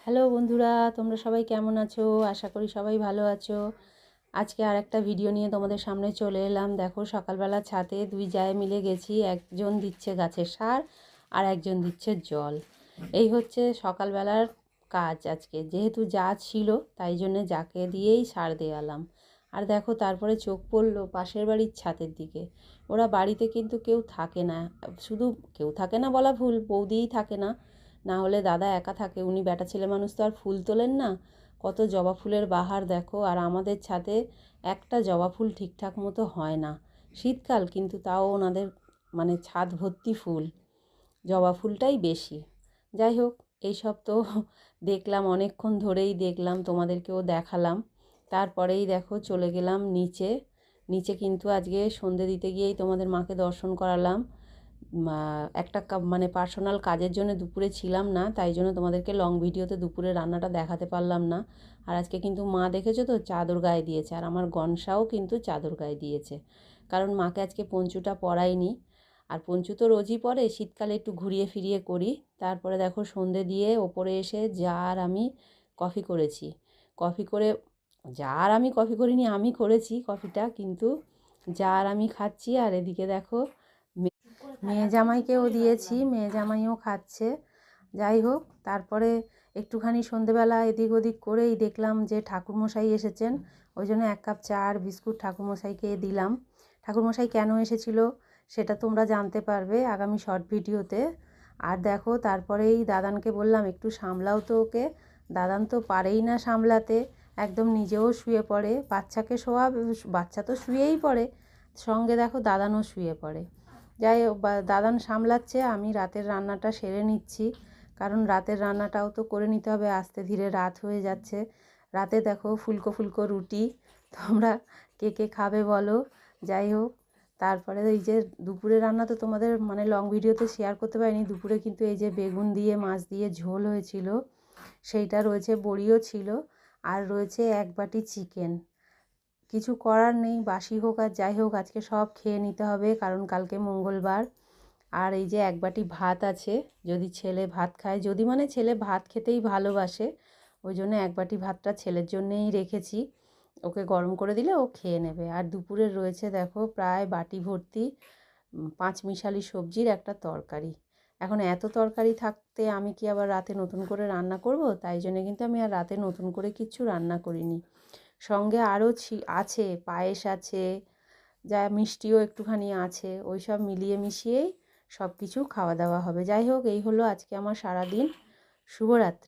Hello বন্ধুরা, তোমরা সবাই কেমন আছো? আশা করি সবাই ভালো আছো। আজকে আর একটা ভিডিও নিয়ে তোমাদের সামনে চলে এলাম। দেখো, সকালবেলা ছাদে দুই জায়ে মিলে গেছি। একজন দিচ্ছে গাছে সার আর একজন দিচ্ছে জল। এই হচ্ছে সকালবেলার কাজ আজকে। যেহেতু যা ছিল তাই জন্যে যাকে দিয়েই সার দেওয়ালাম। আর দেখো, তারপরে চোখ পড়লো পাশের বাড়ির ছাদের দিকে। ওরা বাড়িতে কিন্তু কেউ থাকে না। শুধু কেউ থাকে না বলা ভুল, বৌদিই থাকে না। না হলে দাদা একা থাকে, উনি বেটা ছেলে মানুষ তো আর ফুল তোলেন না। কত জবা ফুলের বাহার দেখো। আর আমাদের ছাদে একটা জবা ফুল ঠিকঠাক মতো হয় না। শীতকাল কিন্তু তাও ওনাদের মানে ছাদ ভর্তি ফুল, জবা ফুলটাই বেশি। যাই হোক, এইসব তো দেখলাম, অনেকক্ষণ ধরেই দেখলাম, তোমাদেরকেও দেখালাম। তারপরেই দেখো চলে গেলাম নিচে। নিচে কিন্তু আজকে সন্ধে দিতে গিয়েই তোমাদের মাকে দর্শন করালাম। একটা মানে পার্সোনাল কাজের জন্য দুপুরে ছিলাম না, তাই জন্য তোমাদেরকে লং ভিডিওতে দুপুরে রান্নাটা দেখাতে পারলাম না। আর আজকে কিন্তু মা দেখেছো তো চাদর গায়ে দিয়েছে, আর আমার গনসাও কিন্তু চাদর গায়ে দিয়েছে, কারণ মাকে আজকে পঞ্চুটা পরাইনি। আর পঞ্চু তো রোজই পরে, শীতকালে একটু ঘুরিয়ে ফিরিয়ে করি। তারপরে দেখো সন্ধে দিয়ে ওপরে এসে আমি কফি করেছি। কফি করে আমি কফি করিনি, আমি করেছি কফিটা, কিন্তু আমি খাচ্ছি। আর এদিকে দেখো মেয়ে জামাইকেও দিয়েছি, মেয়ে জামাইও খাচ্ছে। যাই হোক, তারপরে একটুখানি সন্ধেবেলা এদিক ওদিক করেই দেখলাম যে ঠাকুরমশাই এসেছেন। ওই জন্য 1 কাপ চা আর বিস্কুট ঠাকুরমশাইকে দিলাম। ঠাকুরমশাই কেন এসেছিল সেটা তোমরা জানতে পারবে আগামী শর্ট ভিডিওতে। আর দেখো, তারপরেই দাদানকে বললাম একটু সামলাও তো ওকে। দাদান তো পারেই না সামলাতে, একদম নিজেও শুয়ে পড়ে। বাচ্চাকে বাচ্চা তো শুয়েই পড়ে, সঙ্গে দেখো দাদানও শুয়ে পড়ে। যাই হোক, দাদান সামলাচ্ছে, আমি রাতের রান্নাটা সেরে নিচ্ছি, কারণ রাতের রান্নাটাও তো করে নিতে হবে। আস্তে ধীরে রাত হয়ে যাচ্ছে। রাতে দেখো ফুলকো ফুলকো রুটি, তোমরা কে কে খাবে বলো। যাই হোক, তারপরে এই যে দুপুরে রান্না তো তোমাদের মানে লং ভিডিওতে শেয়ার করতে পারিনি। দুপুরে কিন্তু এই যে বেগুন দিয়ে মাছ দিয়ে ঝোল হয়েছিল, সেইটা রয়েছে, বড়িও ছিল, আর রয়েছে 1 বাটি চিকেন। কিছু করার নেই, বাসি হোক আর যাই হোক, আজকে সব খেয়ে নিতে হবে, কারণ কালকে মঙ্গলবার। আর এই যে 1 বাটি ভাত আছে, যদি ছেলে ভাত খায়, যদি মানে ছেলে ভাত খেতেই ভালোবাসে, ওই জন্য 1 বাটি ভাতটা ছেলের জন্যেই রেখেছি। ওকে গরম করে দিলে ও খেয়ে নেবে। আর দুপুরের রয়েছে দেখো প্রায় বাটি ভর্তি 5 মিশালি সবজির একটা তরকারি। এখন এত তরকারি থাকতে আমি কি আবার রাতে নতুন করে রান্না করব? তাই জন্য কিন্তু আমি আর রাতে নতুন করে কিচ্ছু রান্না করিনি। সঙ্গে আরও আছে, পায়েস আছে, যা মিষ্টিও একটুখানি আছে, ওই সব মিলিয়ে মিশিয়েই সব কিছু খাওয়া দাওয়া হবে। যাই হোক, এই হলো আজকে আমার সারাদিন। শুভরাত্রি।